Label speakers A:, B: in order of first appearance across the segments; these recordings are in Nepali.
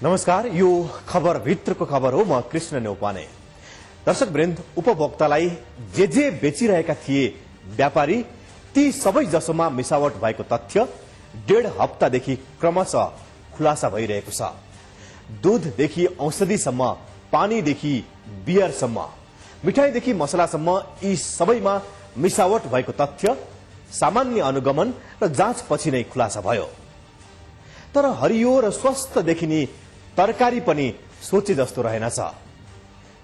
A: नमस्कार, यो खबर भित्रको खबर हो। म कृष्ण नेउपाने। दर्शक वृन्द, उपभोक्तालाई जे बेचिरहेका थिए व्यापारी ती सबै जसोमा मिसावट भएको तथ्य 1.5 हप्तादेखि क्रमशः खुलासा भइरहेको छ। दूधदेखि औषधिसम्म, पानीदेखि बियरसम्म, मिठाईदेखि मसलासम्म यी सबैमा मिसावट भएको तथ्य सामान्य अनुगमन र जाँचपछि नै खुलासा भयो। तर हरियो र स्वस्थ देखिने तरकारी पनि सोचे जस्तो रहेनछ।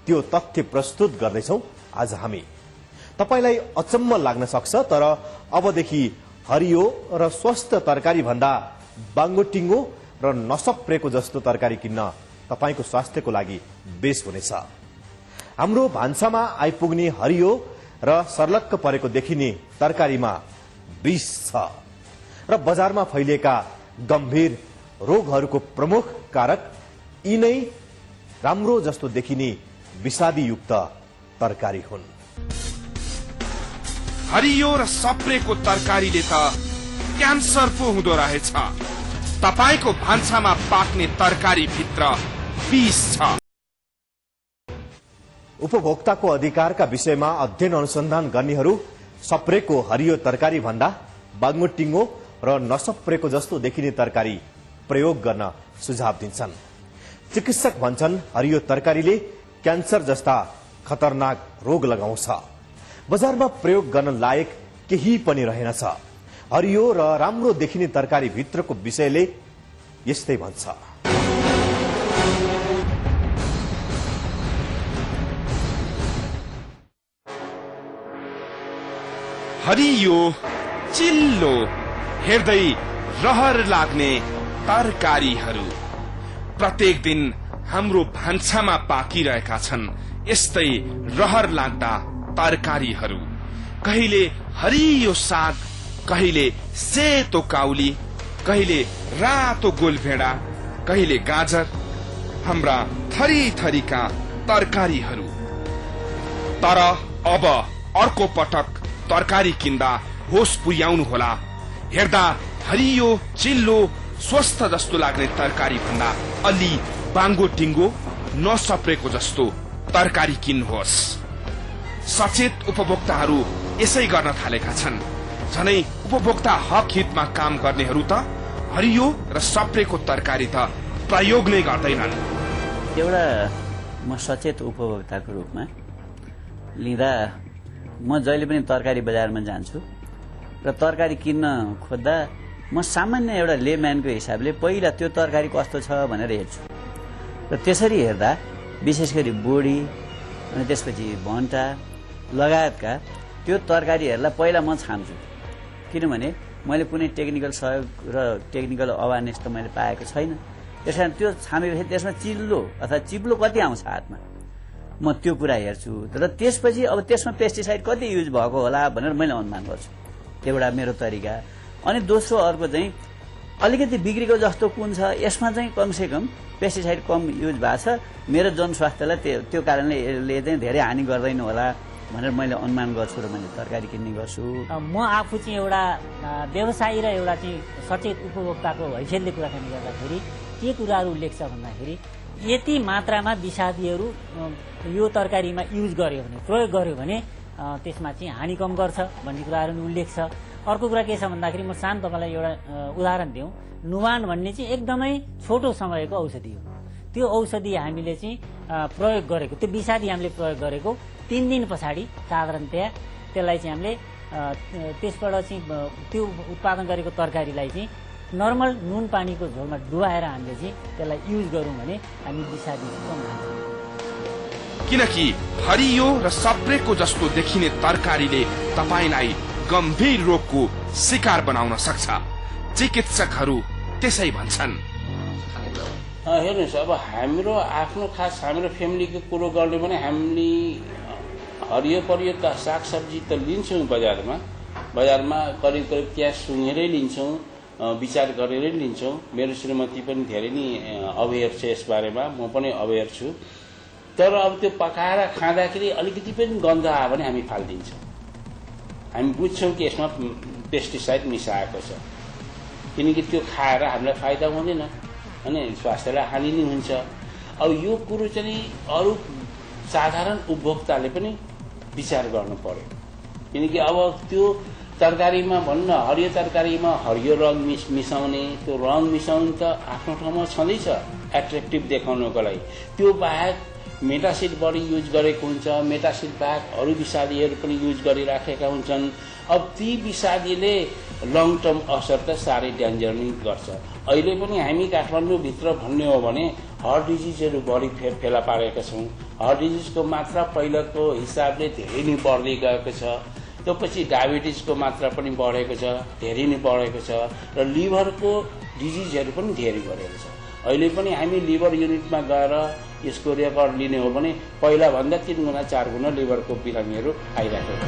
A: त्यो तथ्य प्रस्तुत गर्दैछौं आज हामी। तपाईलाई अचम्म लाग्न सक्छ, तर अबदेखि हरियो र स्वस्थ तरकारी भन्दा बाङ्गोटिङ्गो र नसप्रेको जस्तो तरकारी किन्न तपाईको स्वास्थ्यको लागि बेस हुनेछ। हाम्रो भान्सामा आइपुग्ने हरियो र सर्लक्क परेको देखिने तरकारीमा विष छ र बजारमा फैलिएका गम्भीर रोगहरूको प्रमुख कारक यिनै राम्रो जस्तो देखिने विषादीयुक्त तरकारी हुन्।
B: हरियो र सप्रेको तरकारीले त क्यान्सर पो हुँदो रहेछ। तपाईको भान्सामा पाक्ने तरकारी भित्र विष छ।
A: उपभोक्ताको अधिकारका विषयमा अध्ययन अनुसन्धान गर्नेहरू सप्रेको हरियो तरकारी भन्दा बाङ्गोटिङ्गो र नसप्रेको जस्तो देखिने तरकारी प्रयोग गर्न सुझाव दिन्छन्। चिकित्सक भन्छन् हरियो तरकारीले क्यान्सर जस्ता खतरनाक रोग लगाउँछ। बजारमा प्रयोग गर्न लायक केही पनि रहेनछ। हरियो र राम्रो देखिने तरकारी भित्रको विषयले यस्तै भन्छ।
B: हरियो चिल्लो हेर्दै रहर लाग्ने तरकारीहरू प्रत्येक दिन हाम्रो भान्सामा पाकिरहेका छन्। यस्तै रहर लाग्दा तरकारीहरू, कहिले हरियो साग, कहिले सेतो काउली, कहिले रातो गोलभेडा, कहिले गाजर, हाम्रा थरी थरीका तरकारीहरू। तर अब अर्को पटक तरकारी किन्दा होस पुर्याउनु होला। हेर्दा हरियो चिल्लो स्वस्थ जस्तो लाग्ने तरकारी भन्दा अलि बाङ्गोटिङ्गो नसप्रेको जस्तो तरकारी किन्नुहोस्। सचेत उपभोक्ताहरू यसै गर्न थालेका छन्। झनै उपभोक्ता हक हितमा काम गर्नेहरू त हरियो र सप्रेको तरकारी त प्रयोग नै गर्दैनन्।
C: एउटा म सचेत उपभोक्ताको रूपमा लिँदा म जहिले पनि तरकारी बजारमा जान्छु र तरकारी किन्न खोज्दा म सामान्य एउटा लेम्यानको हिसाबले पहिला त्यो तरकारी कस्तो छ भनेर हेर्छु र त्यसरी हेर्दा विशेष गरी बोडी अनि त्यसपछि भन्टा लगायतका त्यो तरकारीहरूलाई पहिला म छान्छु। किनभने मैले कुनै टेक्निकल सहयोग र टेक्निकल अवेरनेस त मैले पाएको छैन। त्यसकारण त्यो छामेपछि त्यसमा चिल्लो अथवा चिप्लो कति आउँछ हातमा, म त्यो कुरा हेर्छु र त्यसपछि अब त्यसमा पेस्टिसाइड कति युज भएको होला भनेर मैले अनुमान गर्छु। त्यो एउटा मेरो तरिका। अनि दोस्रो अर्को चाहिँ अलिकति बिग्रेको जस्तो कुन छ, यसमा चाहिँ कमसेकम पेस्टिसाइड कम युज भएको छ, मेरो जनस्वास्थ्यलाई त्यो कारणले यसले चाहिँ धेरै हानि गर्दैन होला भनेर मैले अनुमान गर्छु र मैले तरकारी किन्ने गर्छु।
D: म आफू चाहिँ एउटा व्यवसायी र एउटा चाहिँ सचेत उपभोक्ताको हैसियतले कुराकानी गर्दाखेरि के कुराहरू उल्लेख छ भन्दाखेरि यति मात्रामा विषादीहरू यो तरकारीमा युज गर्यो भने, प्रयोग गर्यो भने त्यसमा चाहिँ हानि कम गर्छ भन्ने कुराहरू उल्लेख छ। अर्को कुरा के छ भन्दाखेरि म सानो तपाईँलाई एउटा उदाहरण दिउँ। नुवान भन्ने चाहिँ एकदमै छोटो समयको औषधि हो। त्यो औषधि हामीले चाहिँ प्रयोग गरेको, त्यो विषादी हामीले प्रयोग गरेको 3 दिन पछाडि साधारणतया त्यसलाई चाहिँ हामीले त्यसबाट चाहिँ त्यो उत्पादन गरेको तरकारीलाई चाहिँ नर्मल नुन पानीको झोलमा डुबाएर हामीले चाहिँ त्यसलाई युज गरौँ भने हामी विषादी कम खान्छौँ।
B: किनकि हरियो र सप्रेको जस्तो देखिने तरकारीले तपाईलाई गम्भीर रोगको शिकार बनाउन सक्छ। चिकित्सकहरू त्यसै भन्छन्।
E: हेर्नुहोस्, अब हाम्रो आफ्नो खास हाम्रो फ्यामिलीको कुरो गर्ने भने हामीले हरियो परियो सागसब्जी त लिन्छौँ बजारमा करिब त्यहाँ सुँगेरै लिन्छौँ, विचार गरेरै लिन्छौँ। मेरो श्रीमती पनि धेरै नै अवेयर छ यसबारेमा, म पनि अवेयर छु। तर अब त्यो पकाएर खाँदाखेरि अलिकति पनि गन्ध आयो भने हामी फालिदिन्छौँ। हामी बुझ्छौँ कि यसमा पेस्टिसाइड मिसाएको छ, किनकि त्यो खाएर हामीलाई फाइदा हुँदैन। हैन, स्वास्थ्यलाई हानि नै हुन्छ। अब यो कुरो चाहिँ अरू साधारण उपभोक्ताले पनि विचार गर्नु पर्यो, किनकि अब त्यो तरकारीमा भन्न हरियो तरकारीमा हरियो रङ मिसाउने, त्यो रङ मिसाउनु त आफ्नो ठाउँमा छँदैछ एट्र्याक्टिभ देखाउनको लागि। त्यो बाहेक मेटासिड बढी युज गरेको हुन्छ, मेटासिड बाहेक अरू विषादीहरू पनि युज गरिराखेका हुन्छन्। अब ती विषादीले लङ टर्म असर त साह्रै डेन्जर नै गर्छ। अहिले पनि हामी काठमाडौँभित्र भन्ने हो भने हार्ट डिजिजहरू बढी फेला पारेका छौँ। हार्ट डिजिजको मात्रा पहिलाको हिसाबले धेरै नै बढ्दै गएको छ। त्यो पछि डायबिटिजको मात्रा पनि बढेको छ, धेरै नै बढेको छ, र लिभरको डिजिजहरू पनि धेरै बढेको छ। अहिले पनि हामी लिभर युनिटमा गएर यसको रेकर्ड लिने हो भने पहिलाभन्दा 3 गुणा 4 गुणा लिभरको बिरामीहरू आइरहेको छ।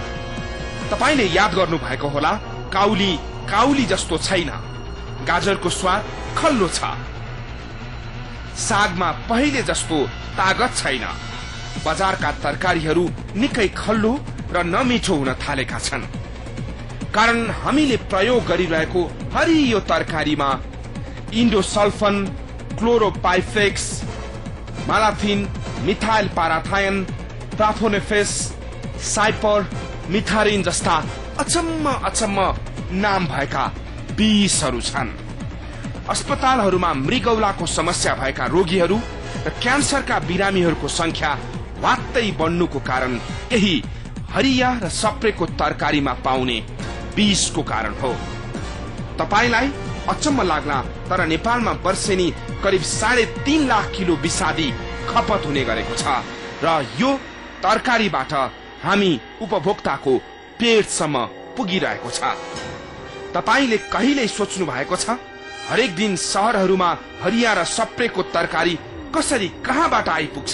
B: तपाईले याद गर्नु भएको होला, काउली जस्तो छैन, गाजरको स्वाद खल्लो छ, सागमा पहिले जस्तो तागत छैन। बजारका तरकारीहरू निकै खल्लो र नमिठो हुन थालेका छन्, कारण हामीले प्रयोग गरिरहेको हरियो तरकारीमा इन्डोसल्फन, क्लोरोपाइफेक्स, मालाथिन, मिथाइल पाराथायन, प्राथोनेफेस, साइपर, मिथारिन जस्ता अचम्म नाम भएका विषहरू छन्। अस्पतालहरूमा मृगौलाको समस्या भएका रोगीहरू र क्यान्सरका बिरामीहरूको संख्या वात्तै बढ्नुको कारण यही हरिया र सप्रेको तरकारीमा पाउने विषको कारण हो। तपाईलाई अचम्म लाग्ला, तर नेपालमा वर्षेनी करिब 3.5 लाख किलो विषादी खपत हुने गरेको छ, र यो तरकारीबाट हामी उपभोक्ताको पेटसम्म पुगिरहेको छ। तपाईले कहिल्यै सोच्नु भएको छ हरेक दिन शहरहरूमा हरिया र सप्रेको तरकारी कसरी कहाँबाट आइपुग्छ?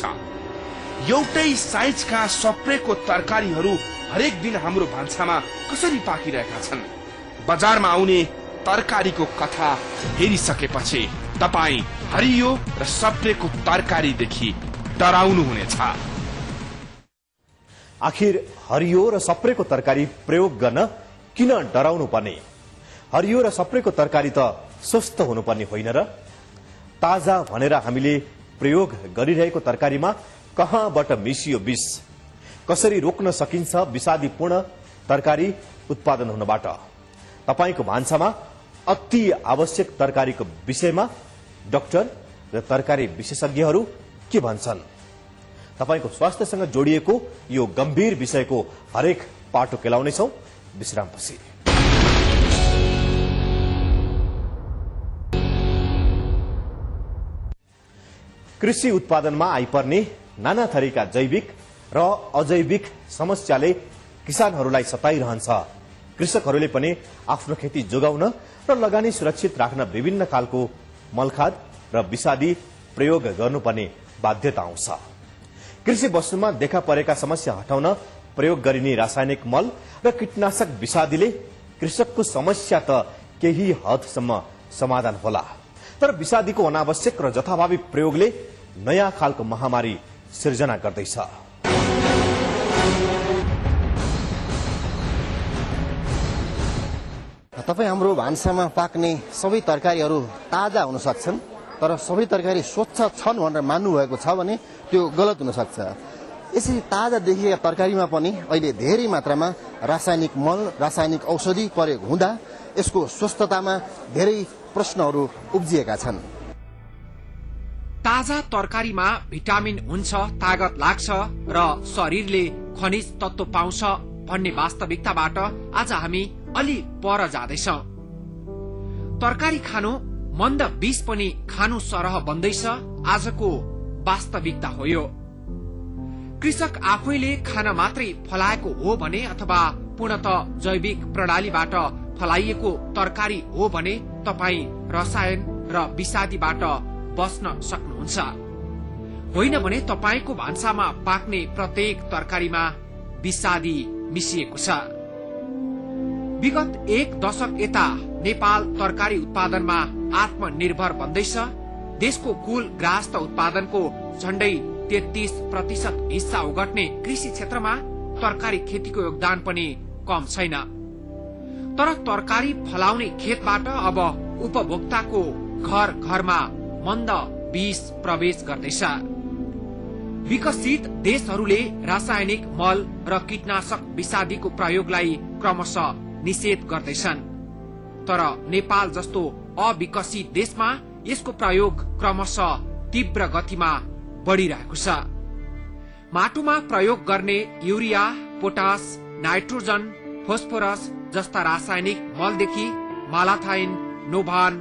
B: एउटै साइजका सप्रेको तरकारीहरू हरेक दिन हाम्रो भान्सामा कसरी पाकिरहेका छन्? बजारमा आउने तरकारीको कथा हेरिसकेपछि तपाई हरियो र सप्रेको तरकारीदेखि डराउनु हुनेछ।
A: आखिर हरियो र सप्रेको तरकारी प्रयोग गर्न किन डराउनु पर्ने? हरियो र सप्रेको तरकारी त स्वस्थ हुनुपर्ने होइन र? ताजा भनेर हामीले प्रयोग गरिरहेको तरकारीमा कहाँबाट मिसियो विष? कसरी रोक्न सकिन्छ विषादीपूर्ण तरकारी उत्पादन हुनबाट? तपाईको भान्सामा अति आवश्यक तरकारीको विषयमा डाक्टर र तरकारी विशेषज्ञहरू के भन्छन्? तपाईको स्वास्थ्यसँग जोडिएको यो गम्भीर विषयको हरेक पाटो केलाउनेछौं विश्रामपछि। कृषि उत्पादनमा आइपर्ने नाना थरीका जैविक र अजैविक समस्याले किसानहरूलाई सताइरहन्छ। कृषकहरूले पनि आफ्नो खेती जोगाउन र लगानी सुरक्षित राख्न विभिन्न खालको मलखाद र विषादी प्रयोग गर्नुपर्ने बाध्यता आउँछ। कृषि वस्तुमा देखा परेका समस्या हटाउन प्रयोग गरिने रासायनिक मल र कीटनाशक विषादीले कृषकको समस्या त केही हदसम्म समाधान होला, तर विषादीको अनावश्यक र जथाभावी प्रयोगले नयाँ खालको महामारी सिर्जना गर्दैछ।
F: तपाई हाम्रो भान्सामा पाक्ने सबै तरकारीहरू ताजा हुन सक्छन्, तर सबै तरकारी स्वच्छ छन् भनेर मान्नु भएको छ भने त्यो गलत हुन सक्छ। यसरी ताजा देखिएका तरकारीमा पनि अहिले धेरै मात्रामा रासायनिक मल, रासायनिक औषधि प्रयोग हुँदा यसको स्वस्थतामा धेरै प्रश्नहरू उब्जिएका छन्।
G: ताजा तरकारीमा भिटामिन हुन्छ, तागत लाग्छ र शरीरले खनिज तत्व पाउँछ भन्ने वास्तविकताबाट आज हामी अलि पर जाँदैछौं। तरकारी खानु मन्द विष पनि खानु सरह बन्दैछ आजको वास्तविकता हो यो। कृषक आफैले खान मात्रै फलाएको हो भने अथवा पूर्णतः जैविक प्रणालीबाट फलाइएको तरकारी हो भने तपाई रसायन र विषादीबाट बच्न सक्नुहुन्छ। होइन भने तपाईको भान्सामा पाक्ने प्रत्येक तरकारीमा विषादी मिसिएको छ। विगत 1 दशक यता नेपाल तरकारी उत्पादनमा आत्मनिर्भर बन्दैछ। देशको कुल गृहस्थ उत्पादनको झण्डै 33% हिस्सा ओगट्ने कृषि क्षेत्रमा तरकारी खेतीको योगदान पनि कम छैन। तर तरकारी फलाउने खेतबाट अब उपभोक्ताको घर घरमा मन्द विष प्रवेश गर्दैछ। विकसित देशहरूले रासायनिक मल र कीटनाशक विषादीको प्रयोगलाई क्रमशः निषेध गर्दैछन्, तर नेपाल जस्तो अविकसित देशमा यसको प्रयोग क्रमशः तीव्र गतिमा बढ़िरहेको छ। माटोमा प्रयोग गर्ने युरिया, पोटास, नाइट्रोजन, फोस्फोरस जस्ता रासायनिक मलदेखि मालाथाइन, नोभान,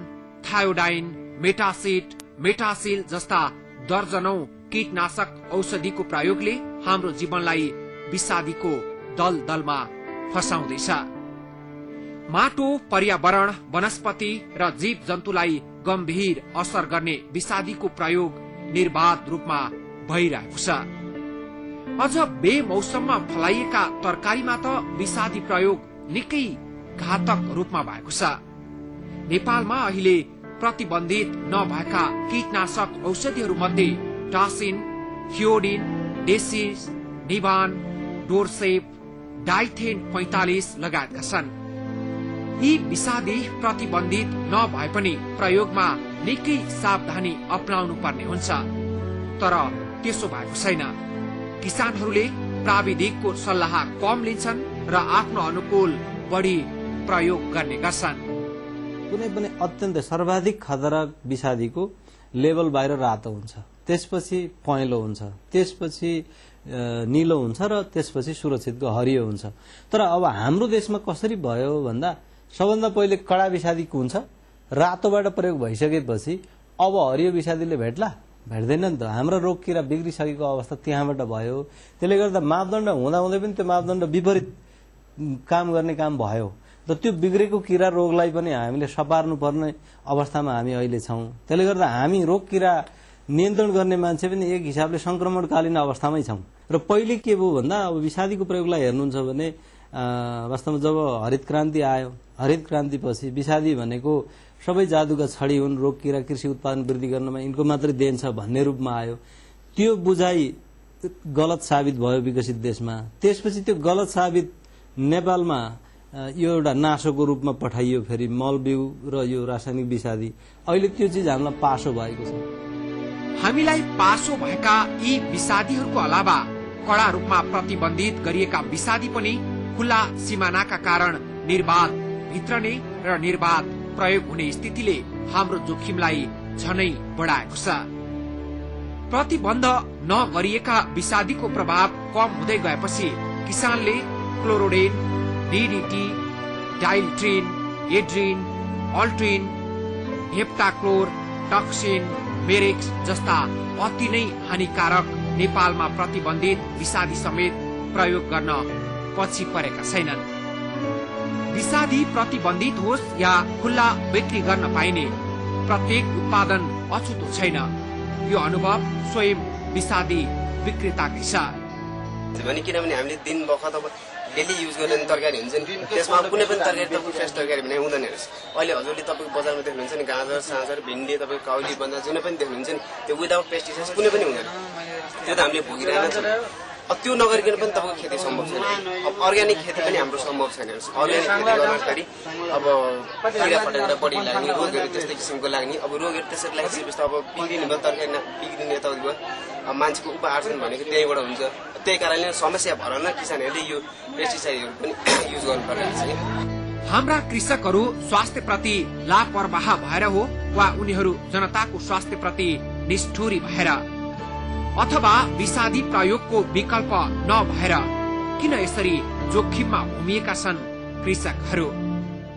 G: थायोडाइन, मेटासिट, मेटासिल जस्ता दर्जनौं कीटनाशक औषधिको प्रयोगले हाम्रो जीवनलाई विषादीको दलदलमा फसाउँदैछ। माटो, पर्यावरण, वनस्पति र जीव जन्तुलाई गम्भीर असर गर्ने विषादीको प्रयोग निर्बाध रूपमा भइरहेको छ। अझ बेमौसममा फलाइएका तरकारीमा त विषादी प्रयोग निकै घातक रूपमा भएको छ। नेपालमा अहिले प्रतिबन्धित नभएका कीटनाशक औषधिहरू मध्ये टासिन, थियोडिन, डेसिस, निभान, डोरसेप, डाइथेन 45 लगायतका छन्। यी विषादी प्रतिबन्धित नभए पनि प्रयोगमा निकै सावधानी अपनाउनु पर्ने हुन्छ, तर त्यसो भएको छैन। किसानहरूले प्राविधिकको सल्लाह कम लिन्छन् र आफ्नो अनुकूल बढी प्रयोग गर्ने गर्छन्।
H: कुनै पनि अत्यन्त सर्वाधिक खतरा विषादीको लेभल बाहिर रातो हुन्छ, त्यसपछि पहेँलो हुन्छ, त्यसपछि नीलो हुन्छ र त्यसपछि सुरक्षितको हरियो हुन्छ। तर अब हाम्रो देशमा कसरी भयो भन्दा सबभन्दा पहिले कडा विषादीको हुन्छ, रातोबाट प्रयोग भइसकेपछि अब हरियो विषादीले भेट्दैन नि त। हाम्रो रोग किरा बिग्रिसकेको अवस्था त्यहाँबाट भयो। त्यसले गर्दा मापदण्ड हुँदाहुँदै पनि त्यो मापदण्ड विपरीत काम गर्ने काम भयो र त्यो बिग्रेको किरा रोगलाई पनि हामीले सपार्नु पर्ने अवस्थामा हामी अहिले छौं। त्यसले गर्दा हामी रोग किरा नियन्त्रण गर्ने मान्छे पनि एक हिसाबले संक्रमणकालीन अवस्थामै छौं। र पहिले के भयो भन्दा अब विषादीको प्रयोगलाई हेर्नुहुन्छ भने वास्तवमा जब हरित क्रान्ति आयो, हरित क्रान्तिपछि विषादी भनेको सबै जादुका छडी हुन्, रोग किरा कृषि उत्पादन वृद्धि गर्नमा यिनको मात्रै देन छ भन्ने रूपमा आयो। त्यो बुझाइ गलत साबित भयो विकसित देशमा। त्यसपछि त्यो गलत साबित नेपालमा यो एउटा नासोको रूपमा पठाइयो, फेरि मलबिउ र यो रासायनिक विषादी। अहिले त्यो चीज हामीलाई पासो भएको छ।
G: हामीलाई पासो भएका यी विषादीहरूको अलावा कडा रूपमा प्रतिबन्धित गरिएका विषादी पनि खुला सिमानाका कारण निर्बाध भित्रने र निर्बाध प्रयोग हुने स्थितिले हाम्रो जोखिमलाई झनै बढाएको छ। प्रतिबन्ध नगरिएका विषादीको प्रभाव कम हुँदै गएपछि किसानले क्लोरोडेन, डीडीटी, डाइल्ट्रिन, एड्रिन, अल्ट्रिन, हेप्टाक्लोर, टक्सिन, मेरेक्स जस्ता अति नै हानिकारक नेपालमा प्रतिबन्धित विषादी समेत प्रयोग गर्न पछि परेका छैनन्। विषादी प्रतिबन्धित होस् या खुल्ला बिक्री गर्न पाइने प्रत्येक उत्पादन अछुतो छैन। यो अनुभव स्वयं विषादी विक्रेताकै छ।
I: किनभने हामीले दिन बखत अब डेली युज गर्ने तरकारी हुन्छ नि, त्यसमा अब कुनै पनि तरकारी तपाईँको फ्रेस तरकारी भने हुँदैन रहेछ। अहिले हजुरले तपाईँको बजारमा देख्नुहुन्छ नि गाजर, साँझर, भिन्डी, तपाईँको काउली, बन्दा जुनै पनि देख्नुहुन्छ नि, त्यो विदाउट पेस्टिसाइड्स कुनै पनि हुँदैन। त्यो त हामीले भोगिरहेको छ। अब त्यो नगरिकन पनि तपाईँको खेती सम्भव छैन। अब अर्ग्यानिक खेती पनि हाम्रो सम्भव छैन। अर्ग्यानिक खेती गर्दाखेरि अब किरा फटेर बढी लाग्ने, रोगहरू त्यस्तै किसिमको लाग्ने। अब रोगहरू त्यसरी लागिसकेपछि अब बिग्रिने भयो, तरकारी बिग्रिने यताउति भयो। अब मान्छेको उपार्जन भनेको त्यहीबाट हुन्छ। त्यही कारणले समस्या भएर न किसानहरूले यो पेस्टिसाइडहरू पनि युज गर्नु परिरहेको छ।
G: हाम्रा कृषकहरू स्वास्थ्यप्रति लापरवाह भएर हो वा उनीहरू जनताको स्वास्थ्यप्रति निष्ठुरी भएर अथवा विषादी प्रयोगको विकल्प नभएर किन यसरी जोखिममा घुमिएका छन् कृषकहरू?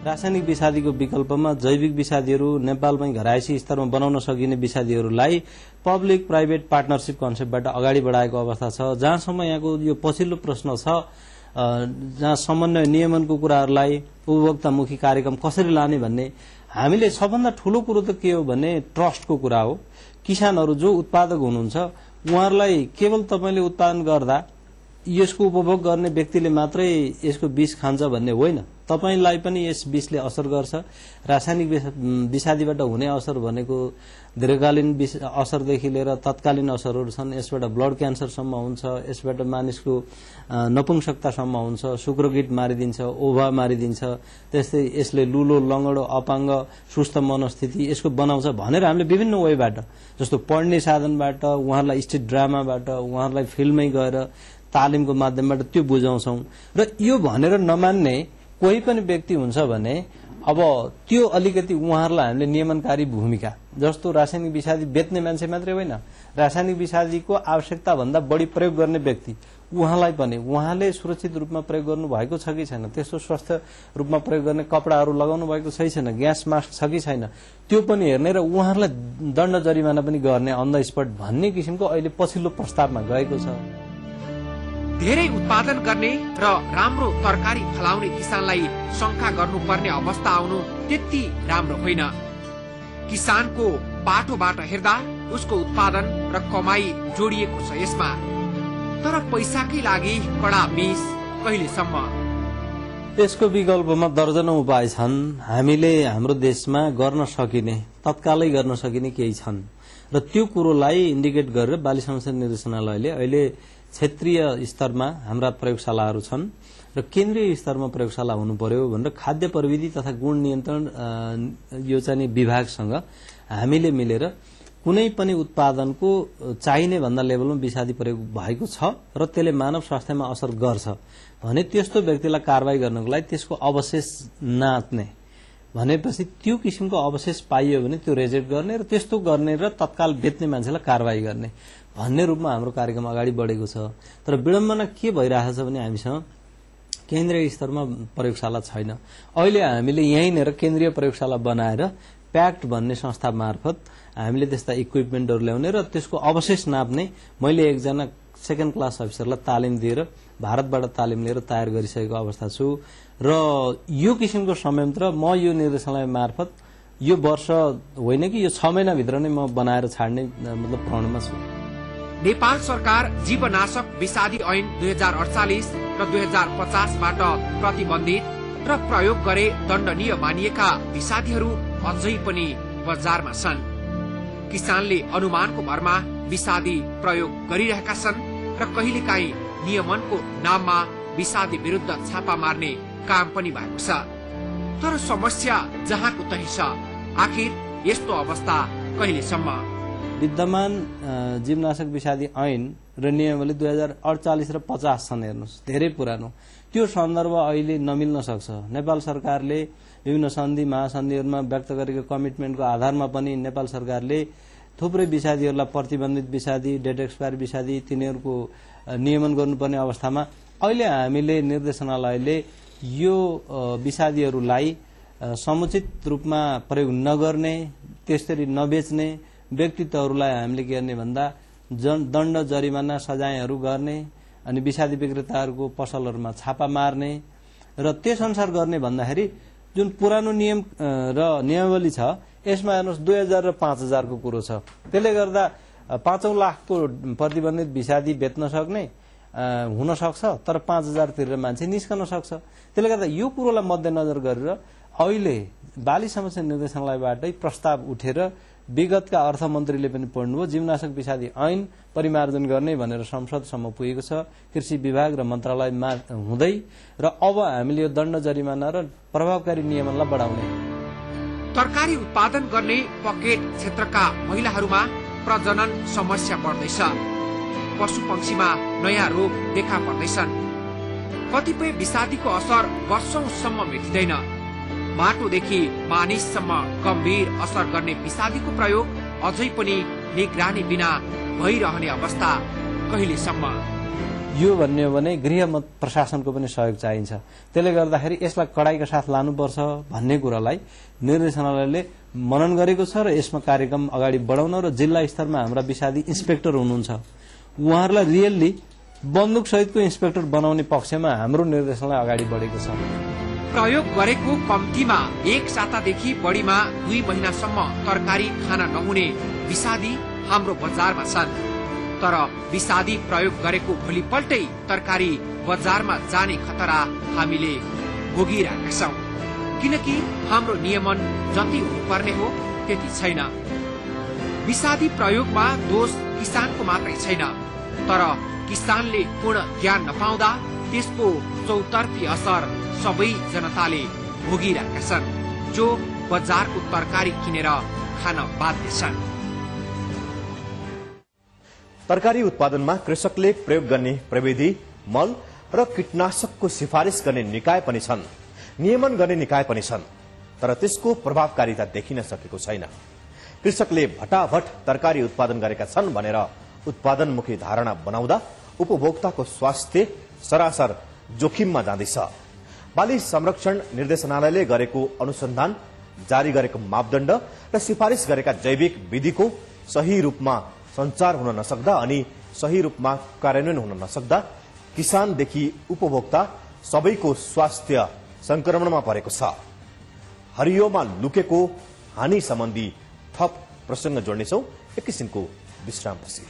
H: रासायनिक विषादीको विकल्पमा जैविक विषादीहरू नेपालमै घरायसी स्तरमा बनाउन सकिने विषादीहरूलाई पब्लिक प्राइभेट पार्टनरशिप कन्सेप्टबाट अगाडि बढाएको अवस्था छ। जहाँसम्म यहाँको यो पछिल्लो प्रश्न छ, जहाँ समन्वय नियमनको कुराहरूलाई उपभोक्तामुखी कार्यक्रम कसरी लाने भन्ने, हामीले सबभन्दा ठूलो कुरो त के हो भने ट्रस्टको कुरा हो। किसानहरू जो उत्पादक हुनुहुन्छ उहाँहरूलाई केवल तपाईँले उत्पादन गर्दा यसको उपभोग गर्ने व्यक्तिले मात्रै यसको बीज खान्छ भन्ने होइन। तपाईलाई पनि यस विषले असर गर्छ। रासायनिक विषादीबाट हुने असर भनेको दीर्घकालीन असरदेखि लिएर तत्कालीन असरहरू छन्। यसबाट ब्लड क्यान्सरसम्म हुन्छ, यसबाट मानिसको नपुंसकतासम्म हुन्छ, शुक्रकीट मारिदिन्छ, ओभा मारिदिन्छ, त्यस्तै यसले लुलो, लंगडो, अपाङ्ग, सुस्त मनस्थिति यसको बनाउँछ भनेर हामीले विभिन्न वेबाट, जस्तो पढ्ने साधनबाट, उहाँहरूलाई स्टेट ड्रामाबाट, उहाँहरूलाई फिल्ममै गएर तालिमको माध्यमबाट त्यो बुझाउँछौं। र यो भनेर नमान्ने कोही पनि व्यक्ति हुन्छ भने अब त्यो अलिकति उहाँहरूलाई हामीले नियमनकारी भूमिका, जस्तो रासायनिक विषादी बेच्ने मान्छे मात्रै होइन, रासायनिक विषादीको आवश्यकता भन्दा बढी प्रयोग गर्ने व्यक्ति, उहाँलाई पनि उहाँले सुरक्षित रूपमा प्रयोग गर्नु भएको छ कि छैन, त्यस्तो स्वस्थ रूपमा प्रयोग गर्ने कपडाहरू लगाउनु भएको छ कि छैन, ग्यास मास्क छ कि छैन, त्यो पनि हेर्ने र उहाँहरूलाई दण्ड जरिमाना पनि गर्ने अन द स्पट भन्ने किसिमको अहिले पछिल्लो प्रस्तावमा गएको छ।
G: धेरै उत्पादन गर्ने र राम्रो तरकारी फलाउने किसानलाई शंका गर्नुपर्ने अवस्था आउनु त्यति राम्रो होइन। किसानको बाटोबाट हेर्दा उसको उत्पादन र कमाई जोडिएको छ यसमा, तर पैसाकै लागि कडा मिस कहिलेसम्म?
H: यसको विकल्पमा दर्जनौं उपाय छन्। हामीले हाम्रो देशमा गर्न सकिने, तत्कालै गर्न सकिने केही छन् र त्यो कुरोलाई इन्डिकेट गरेर बाली संरक्षण निर्देशनालयले अहिले क्षेत्रीय स्तरमा हाम्रा प्रयोगशालाहरू छन् र केन्द्रीय स्तरमा प्रयोगशाला हुनु पर्यो भनेर खाद्य प्रविधि तथा गुण नियन्त्रण यो चाहिँ विभागसँग हामीले मिलेर कुनै पनि उत्पादनको चाहिने भन्दा लेभलमा विषादी प्रयोग भएको छ र त्यसले मानव स्वास्थ्यमा असर गर्छ भने त्यस्तो व्यक्तिलाई कारबाही गर्नको लागि त्यसको अवशेष नाच्ने भनेपछि त्यो किसिमको अवशेष पाइयो भने त्यो रिजेक्ट गर्ने र त्यस्तो गर्ने र तत्काल बेच्ने मान्छेलाई कारबाही गर्ने भन्ने रूपमा हाम्रो कार्यक्रम अगाडि बढेको छ। तर विडम्बना के भइरहेको छ भने हामीसँग केन्द्रीय स्तरमा प्रयोगशाला छैन। अहिले हामीले यहीँनेर केन्द्रीय प्रयोगशाला बनाएर प्याक्ट भन्ने संस्था मार्फत हामीले त्यस्ता इक्विपमेन्टहरू ल्याउने र त्यसको अवशेष नाप्ने मैले एकजना सेकेन्ड क्लास अफिसरलाई तालिम दिएर भारतबाट तालिम लिएर तयार गरिसकेको अवस्था छु र यो किसिमको संयन्त्र म यो निर्देशनालय मार्फत यो वर्ष होइन कि यो 6 महिनाभित्र नै म बनाएर छाड्ने मतलब प्रणमा छु।
G: नेपाल सरकार जीवनाशक विषादी ऐन 2048 र 2050 बाट प्रतिबन्धित र प्रयोग गरे दण्डनीय मानिएका विषादीहरू अझै पनि बजारमा छन्। किसानले अनुमानको भरमा विषादी प्रयोग गरिरहेका छन् र कहिलेकाहीँ नियमनको नाममा विषादी विरुद्ध छापा मार्ने काम पनि भएको छ। तर समस्या जहाँको तही छ। आखिर यस्तो अवस्था कहिलेसम्म?
H: विद्यमान जीवनाशक विषादी ऐन र नियमावली 2048 र 50 छन्। हेर्नुहोस्, धेरै पुरानो। त्यो सन्दर्भ अहिले नमिल्न सक्छ। नेपाल सरकारले विभिन्न सन्धि महासन्धिहरूमा व्यक्त गरेको कमिटमेन्टको आधारमा पनि नेपाल सरकारले थुप्रै विषादीहरूलाई प्रतिबन्धित विषादी, डेट एक्सपायर विषादी तिनीहरूको नियमन गर्नुपर्ने अवस्थामा अहिले हामीले निर्देशनालयले यो विषादीहरूलाई समुचित रूपमा प्रयोग नगर्ने, त्यसरी नबेच्ने व्यक्तित्वहरूलाई हामीले के गर्ने भन्दा दण्ड जरिमाना सजायहरू गर्ने अनि विषादी विक्रेताहरूको पसलहरूमा छापा मार्ने र त्यसअनुसार गर्ने भन्दाखेरि जुन पुरानो नियम र नियमावली छ यसमा हेर्नुहोस् 2000 र 5000 को कुरो छ। त्यसले गर्दा 5 लाखको प्रतिबन्धित विषादी बेच्न सक्ने हुन सक्छ, तर 5000 तिरेर मान्छे निस्कन सक्छ। त्यसले गर्दा यो कुरोलाई मध्यनजर गरेर अहिले बाली संरक्षण निर्देशनालयबाटै प्रस्ताव उठेर विगतका अर्थमन्त्रीले पनि पढ्नुभयो, जीवनाशक विषादी ऐन परिमार्जन गर्ने भनेर संसदसम्म पुगेको छ कृषि विभाग र मन्त्रालयमा हुँदै, र अब हामीले यो दण्ड जरिमाना र प्रभावकारी नियमनलाई बढाउने।
G: तरकारी उत्पादन गर्ने पकेट क्षेत्रका महिलाहरूमा प्रजनन समस्या बढ्दैछ। पशु पक्षीमा नयाँ रोग देखा पर्दैछन्। कतिपय विषादीको असर वर्षौंसम्म मेटिँदैन। माटोदेखि मानिससम्म गम्भीर असर गर्ने विषादीको प्रयोग अझै पनि निगरानी बिना भइरहने अवस्था कहिलेसम्म?
H: यो भन्ने हो भने गृह प्रशासनको पनि सहयोग चाहिन्छ। त्यसले गर्दाखेरि यसलाई कडाइका साथ लानुपर्छ भन्ने कुरालाई निर्देशनालयले मनन गरेको छ र यसमा कार्यक्रम अगाडि बढाउन र जिल्ला स्तरमा हाम्रा विषादी इन्स्पेक्टर हुनुहुन्छ, उहाँहरूलाई रियल्ली बन्दुक सहितको इन्स्पेक्टर बनाउने पक्षमा हाम्रो निर्देशनालय अगाडि बढेको छ।
G: प्रयोग गरेको कम्तीमा 1 सातादेखि बढीमा 2 महिनासम्म तरकारी खान नहुने विषादी हाम्रो बजारमा छन्। तर विषादी प्रयोग गरेको भोलिपल्टै तरकारी बजारमा जाने खतरा हामीले भोगिरहेका छौं, किनकि हाम्रो नियमन जति हुनुपर्ने हो त्यति छैन। विषादी प्रयोगमा दोष किसानको मात्रै छैन, तर किसानले पूर्ण ज्ञान नपाउँदा त्यसको चौतर्फी असर सबै जनताले भोगिरहेका छन्, जो बजारको तरकारी किनेर खान बाध्य छन्।
A: तरकारी उत्पादनमा कृषकले प्रयोग गर्ने प्रविधि, मल र कीटनाशकको सिफारिश गर्ने निकाय पनि छन्, नियमन गर्ने निकाय पनि छन्, तर त्यसको प्रभावकारिता देखिन सकेको छैन। कृषकले भटाभट तरकारी उत्पादन गरेका छन् भनेर उत्पादनमुखी धारणा बनाउँदा उपभोक्ताको स्वास्थ्य सरासर जोखिममा जाँदैछ। बाली संरक्षण निर्देशनालयले गरेको अनुसन्धान, जारी गरेको मापदण्ड र सिफारिश गरेका जैविक विधिको सही रूपमा सञ्चार हुन नसक्दा अनि सही रूपमा कार्यान्वयन हुन नसक्दा किसानदेखि उपभोक्ता सबैको स्वास्थ्य संक्रमणमा परेको छ। हरियोमा लुकेको हानि सम्बन्धी थप प्रसंग जोड्नेछौं एकैछिनको विश्रामपछि।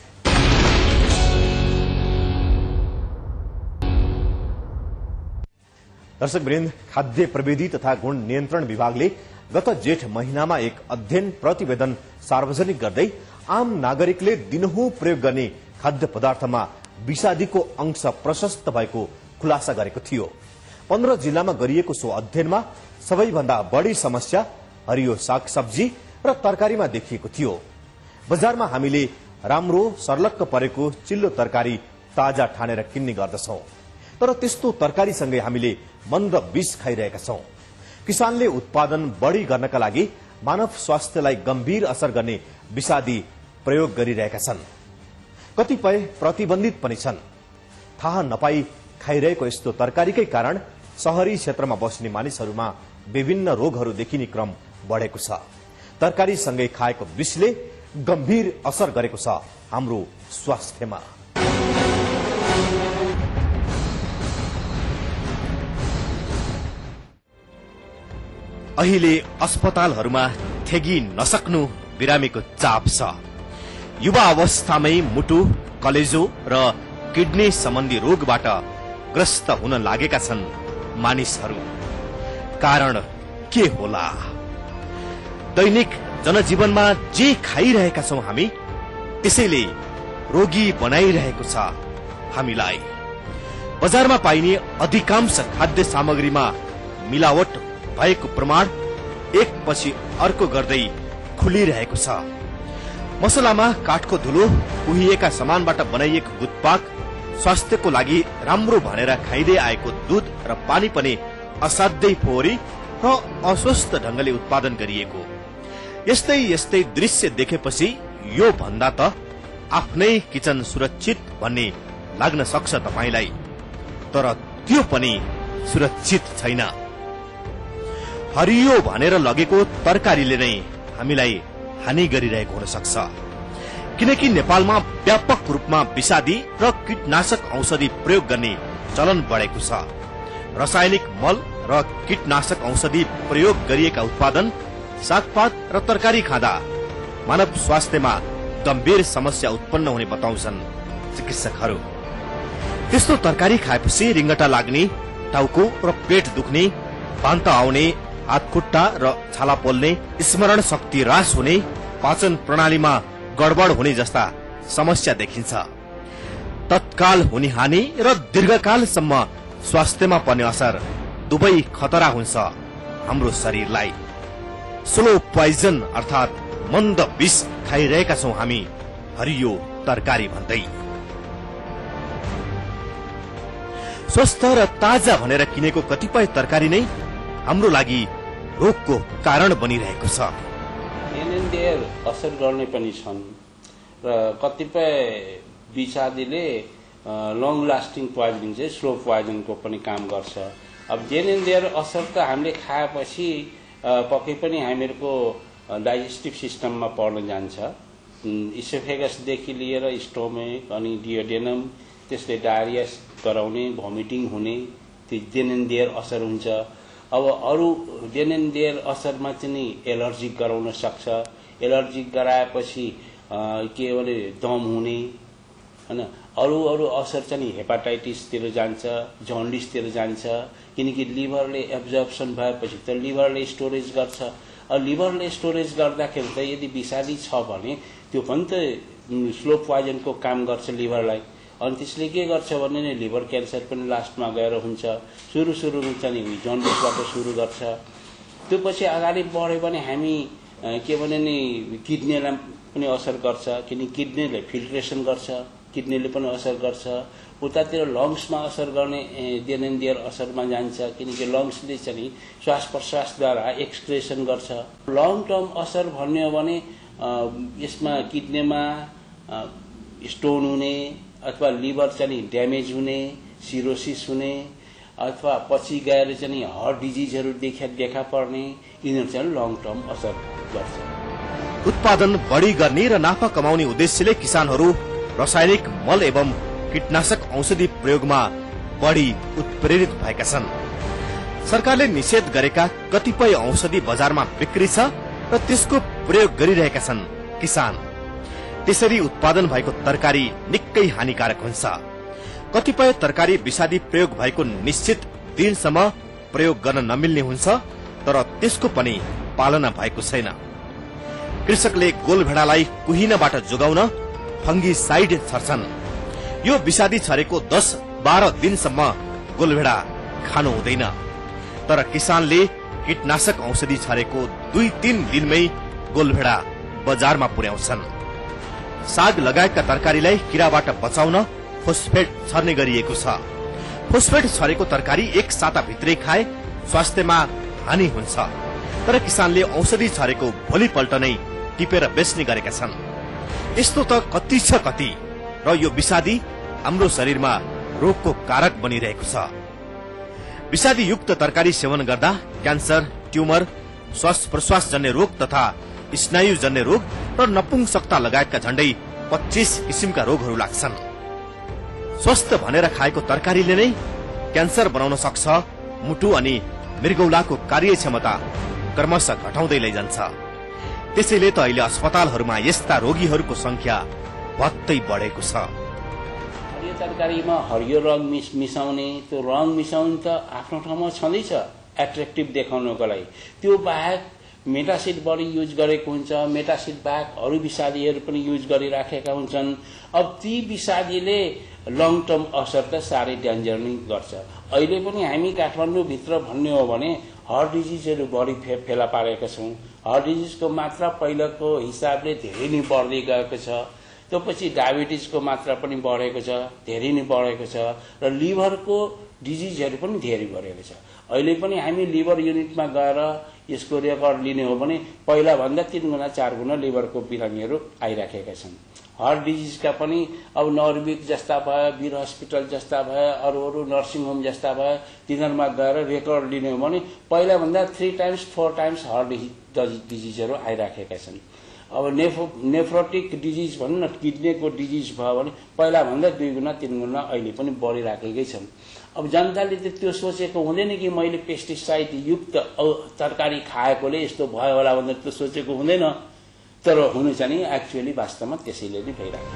A: दर्शकवृन्द, खाद्य प्रविधि तथा गुण नियन्त्रण विभागले गत जेठ महिनामा एक अध्ययन प्रतिवेदन सार्वजनिक गर्दै आम नागरिकले दिनहुँ प्रयोग गर्ने खाद्य पदार्थमा विषादीको अंश प्रशस्त भएको खुलासा गरेको थियो। 15 जिल्लामा गरिएको सो अध्ययनमा सबैभन्दा बढी समस्या हरियो सागसब्जी र तरकारीमा देखिएको थियो। बजारमा हामीले राम्रो सर्लक्क परेको चिल्लो तरकारी ताजा ठानेर किन्ने गर्दछौं, तर त्यस्तो तरकारीसँगै हामीले मन्द विष खाइरहेका छौं। किसानले उत्पादन बढी गर्नका लागि मानव स्वास्थ्यलाई गम्भीर असर गर्ने विषादी प्रयोग गरिरहेका छन्। कतिपय प्रतिबन्धित पनि छन्। थाहा नपाई खाइरहेको यस्तो तरकारीकै कारण शहरी क्षेत्रमा बस्ने मानिसहरूमा विभिन्न रोगहरू देखिने क्रम बढेको छ। तरकारीसँगै खाएको विषले गम्भीर असर गरेको छ हाम्रो स्वास्थ्यमा। अहिले अस्पतालहरूमा थेगी नसक्नु बिरामीको चाप छ। युवा अवस्थामै मुटु, कलेजो र किडनी सम्बन्धी रोगबाट ग्रस्त हुन लागेका छन् मानिसहरू। कारण के होला? दैनिक जनजीवनमा जे खाइरहेका छौं हामी, त्यसैले रोगी बनाइरहेको छ हामीलाई। बजारमा पाइने अधिकांश खाद्य सामग्रीमा मिलावट भएको प्रमाण एकपछि अर्को गर्दै खुलिरहेको छ। मसलामा काठको धुलो, कुहिएका सामानबाट बनाइएको उत्पाद, स्वास्थ्यको लागि राम्रो भनेर खाइदै आएको दूध र पानी पनि असाध्यै फोहोरी र अस्वस्थ ढंगले उत्पादन गरिएको। यस्तै यस्तै दृश्य देखेपछि यो भन्दा त आफ्नै किचन सुरक्षित भन्ने लाग्न सक्छ तपाईलाई, तर त्यो पनि सुरक्षित छैन। हरियो भनेर लगेको तरकारीले नै हामीलाई हानि गरिरहेको हुन सक्छ, किनकि नेपालमा व्यापक रूपमा विषादी र कीटनाशक औषधि प्रयोग गर्ने चलन बढेको छ। रासायनिक मल र कीटनाशक औषधि प्रयोग गरिएका उत्पादन, सागपात र तरकारी खाँदा मानव स्वास्थ्यमा गम्भीर समस्या उत्पन्न हुने बताउँछन् चिकित्सकहरू। त्यस्तो तरकारी खाएपछि रिङ्गटा लाग्ने, टाउको र पेट दुख्ने, बान्ता आउने, हात खुट्टा र छाला पोल्ने, स्मरण शक्ति ह्रास हुने, पाचन प्रणालीमा गडबड हुने जस्ता समस्या देखिन्छ। तत्काल हुने हानि र दीर्घकालसम्म स्वास्थ्यमा पर्ने असर दुवै खतरा हुन्छ हाम्रो शरीरलाई। स्लो पोइजन अर्थात मन्द विष खाइरहेका छौं हामी हरियो तरकारी भन्दै। स्वस्थ र ताजा भनेर किनेको कतिपय तरकारी नै हाम्रो लागि रोगको कारण बनिरहेको छ।
E: धेर असर गर्ने पनि छन् र कतिपय विषादीले लङ लास्टिङ पोइजनिङ चाहिँ स्लो पोइजनको पनि काम गर्छ। अब धेर असर त हामीले खाएपछि पक्कै पनि हामीहरूको डाइजेस्टिभ सिस्टममा पर्न जान्छ। इसेफेगसदेखि लिएर स्टोमेक अनि डियोडेनम, त्यसले डायरिया गराउने, भमिटिङ हुने, त्यो धेर असर हुन्छ। अब अरू धेर असरमा चाहिँ एलर्जी गराउन सक्छ। एलर्जी गराएपछि के भने दम हुने, हैन। अरू अरू असर चाहिँ हेपाटाइटिसतिर जान्छ, जन्डिसतिर जान्छ, किनकि लिभरले एब्जर्प्सन भएपछि त लिभरले स्टोरेज गर्छ। लिभरले स्टोरेज गर्दाखेरि त यदि विषादी छ भने त्यो पनि त स्लो पोइजनको काम गर्छ लिभरलाई। अनि त्यसले के गर्छ भने नि लिभर क्यान्सर पनि लास्टमा गएर हुन्छ। सुरुमा चाहिँ जन्डिसबाट सुरु गर्छ, त्यो पछि अगाडि बढ्यो भने हामी के भने नि किडनीलाई पनि असर गर्छ, किनकि किडनीले फिल्ट्रेसन गर्छ, किडनीले पनि असर गर्छ। उतातिर लङ्समा असर गर्ने देन एन्ड देयर असरमा जान्छ, किनकि लङ्सले चाहिँ श्वास प्रश्वासद्वारा एक्सक्रेसन गर्छ। लङ टर्म असर भन्ने हो भने यसमा किडनीमा स्टोन हुने अथवा लिभर चाहिँ ड्यामेज हुने, सिरोसिस हुने, अथवा पछि गएर चाहिँ हार्ट डिजिजहरू देखा पर्ने, यिनीहरू चाहिँ लङ टर्म असर गर्छ।
A: उत्पादन बढी गर्ने र नाफा कमाउने उद्देश्यले किसानहरू रासायनिक मल एवं कीटनाशक औषधि प्रयोगमा बढी उत्प्रेरित भएका छन्। सरकारले निषेध गरेका कतिपय औषधि बजारमा बिक्री छ र त्यसको प्रयोग गरिरहेका छन् किसान। त्यसरी उत्पादन भएको तरकारी निकै हानिकारक हुन्छ। कतिपय तरकारी विषादी प्रयोग भएको निश्चित दिनसम्म प्रयोग गर्न नमिल्ने हुन्छ, तर त्यसको पनि पालना भएको छैन। कृषकले गोलभेडालाई कुहिनबाट जोगाउन फंगिसाइड छर्छन्। यो विषादी छरेको 10-12 दिनसम्म गोलभेडा खानु हुँदैन, तर किसानले कीटनाशक औषधि छरेको 2-3 दिनमै गोलभेडा बजारमा पुर्याउँछन्। साग लगायतका तरकारीलाई किराबाट बचाउन फोस्फेट छर्ने गरिएको छ। फोस्फेट छरेको तरकारी एक साताभित्रै खाए स्वास्थ्यमा हानि हुन्छ, तर किसानले औषधि छरेको भोलिपल्ट नै टिपेर बेच्ने गरेका छन्। यस्तो त कति छ कति, र यो विषादी हाम्रो शरीरमा रोगको कारक बनिरहेको छ। विषादी युक्त तरकारी सेवन गर्दा क्यान्सर, ट्युमर, श्वास प्रश्वास जन्य रोग तथा स्नायु जन्य रोग र नपुंसकता लगायतका झण्डै 25 किसिमका रोगहरू लाग्छन्। स्वस्थ भनेर खाएको तरकारीले नै क्यान्सर बनाउन सक्छ। मुटु अनि मृगौलाको कार्यक्षमता क्रमशः घटाउँदै लैजान्छ। त्यसैले त अहिले अस्पतालहरूमा यस्ता रोगीहरूको संख्या भत्तै बढेको छ।
E: हरियो तरकारीमा हरियो रङ मिसाउने, त्यो रङ मिसाउने त आफ्नो ठाउँमा छँदैछ एट्र्याक्टिभ देखाउनको लागि। त्यो बाहेक मेटासिड बढी युज गरेको हुन्छ, मेटासिड बाहेक अरू विषादीहरू पनि युज गरिराखेका हुन्छन्। अब ती विषादीले लङ टर्म असर त साह्रै डेन्जर नै गर्छ। अहिले पनि हामी काठमाडौँभित्र भन्ने हो भने हार्ट डिजिजहरू बढी फेला पारेका छौँ। हार्ट डिजिजको मात्रा पहिलाको हिसाबले धेरै नै बढ्दै गएको छ। त्यो पछि डायबिटिजको मात्रा पनि बढेको छ, धेरै नै बढेको छ, र लिभरको डिजिजहरू पनि धेरै बढेको छ। अहिले पनि हामी लिभर युनिटमा गएर यसको रेकर्ड लिने हो भने पहिलाभन्दा 3 गुणा 4 गुणा लिभरको बिरामीहरू आइराखेका छन्। हार्ट डिजिजका पनि अब नर्विक जस्ता भयो, वीर हस्पिटल जस्ता भयो, अरू नर्सिङ होम जस्ता भयो, तिनीहरूमा गएर रेकर्ड लिने हो भने पहिलाभन्दा 3 टाइम्स 4 टाइम्स हार्ट डिजिजहरू आइराखेका छन्। अब नेफ्रोटिक डिजिज भनौँ न, किडनीको डिजिज भयो भने पहिलाभन्दा 2 गुणा 3 गुणा अहिले पनि बढिराखेकै छन्। अब जनताले त त्यो सोचेको हुँदैन कि मैले पेस्टिसाइड युक्त तरकारी खाएकोले यस्तो भयो होला भनेर त्यो सोचेको हुँदैन, तर हुनु चाहिँ एक्चुअली वास्तवमा त्यसैले नै भइरहेको।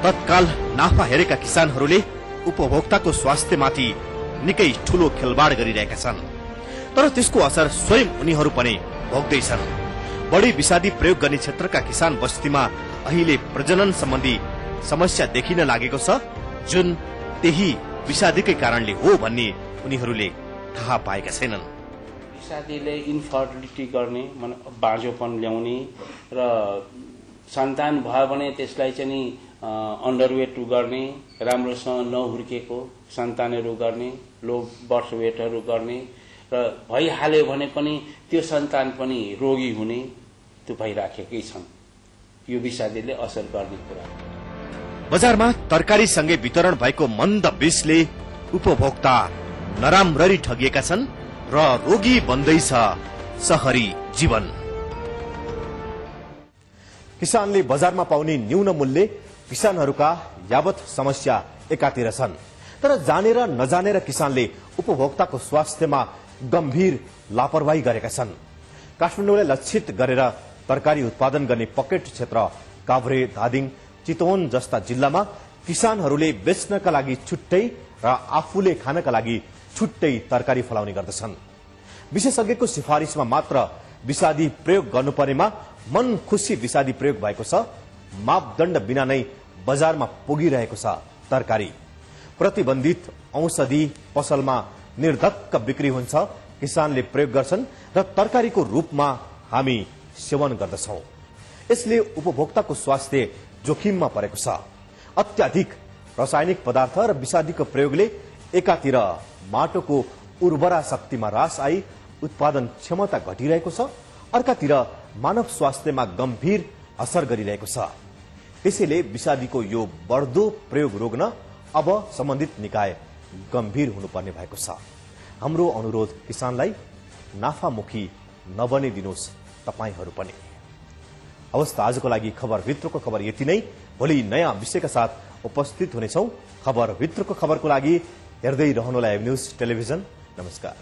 A: तत्काल नाफा हेरेका किसानहरूले उपभोक्ताको स्वास्थ्यमाथि निकै ठूलो खेलबाड गरिरहेका छन्, तर त्यसको असर स्वयं उनीहरू पनि भोग्दैछन्। बढी विषादी प्रयोग गर्ने क्षेत्रका किसान बस्तीमा अहिले प्रजनन सम्बन्धी समस्या देखिन लागेको छ, जुन त्यही विषादीकै कारणले हो भन्ने उनीहरूले थाहा पाएका छैनन्।
E: विषादीले इन्फर्टिलिटी गर्ने, बाँझोपन ल्याउने, र सन्तान भयो भने त्यसलाई चाहिँ अन्डरवेट गर्ने, राम्रोसँग नहुर्केको सन्तानहरू गर्ने, लो बर्थ वेटहरू गर्ने, र भइहाल्यो भने पनि त्यो सन्तान पनि रोगी हुने, त्यो भइराखेकै छन्। यो विषादीले असर गर्ने कुरा।
A: बजारमा तरकारीसँगै वितरण भएको मन्द विषले उपभोक्ता नराम्ररी ठगिएका छन् र रोगी बन्दैछ शहरी जीवन। किसानले बजारमा पाउने न्यून मूल्य किसानहरूका यावत समस्या एकातिर छन्, तर जानेर नजानेर किसानले उपभोक्ताको स्वास्थ्यमा गम्भीर लापरवाही गरेका छन्। काठमाडौँलाई लक्षित गरेर तरकारी उत्पादन गर्ने पकेट क्षेत्र काभ्रे, धादिङ, चितवन जस्ता जिल्लामा किसानहरूले बेच्नका लागि छुट्टै र आफूले खानका लागि छुट्टै तरकारी फलाउने गर्दछन्। विशेषज्ञको सिफारिशमा मात्र विषादी प्रयोग गर्नुपर्नेमा मन खुसी विषादी प्रयोग भएको छ। मापदण्ड बिना नै बजारमा पुगिरहेको छ तरकारी। प्रतिबन्धित औषधि पसलमा निर्धक्क बिक्री हुन्छ, किसानले प्रयोग गर्छन् र तरकारीको रूपमा हामी सेवन गर्दछौं। यसले उपभोक्ताको स्वास्थ्य जोखिममा परेको छ। अत्याधिक रासायनिक पदार्थ र विषादीको प्रयोगले एकातिर माटोको उर्वरा शक्तिमा ह्रास आई उत्पादन क्षमता घटिरहेको छ, अर्कातिर मानव स्वास्थ्यमा गम्भीर असर गरिरहेको छ। त्यसैले विषादीको यो बढ्दो प्रयोग रोक्न अब सम्बन्धित निकाय गम्भीर हुनुपर्ने भएको छ। हाम्रो अनुरोध किसानलाई नाफामुखी नबनिदिनुहोस् तपाईहरू पनि। अवस्था आजको लागि खबरभित्रको खबर यति नै। भोलि नयाँ विषयका साथ उपस्थित हुनेछौं। खबरभित्रको खबरको लागि हेर्दै रहनुहोला एभ न्यूज टेलिभिजन। नमस्कार।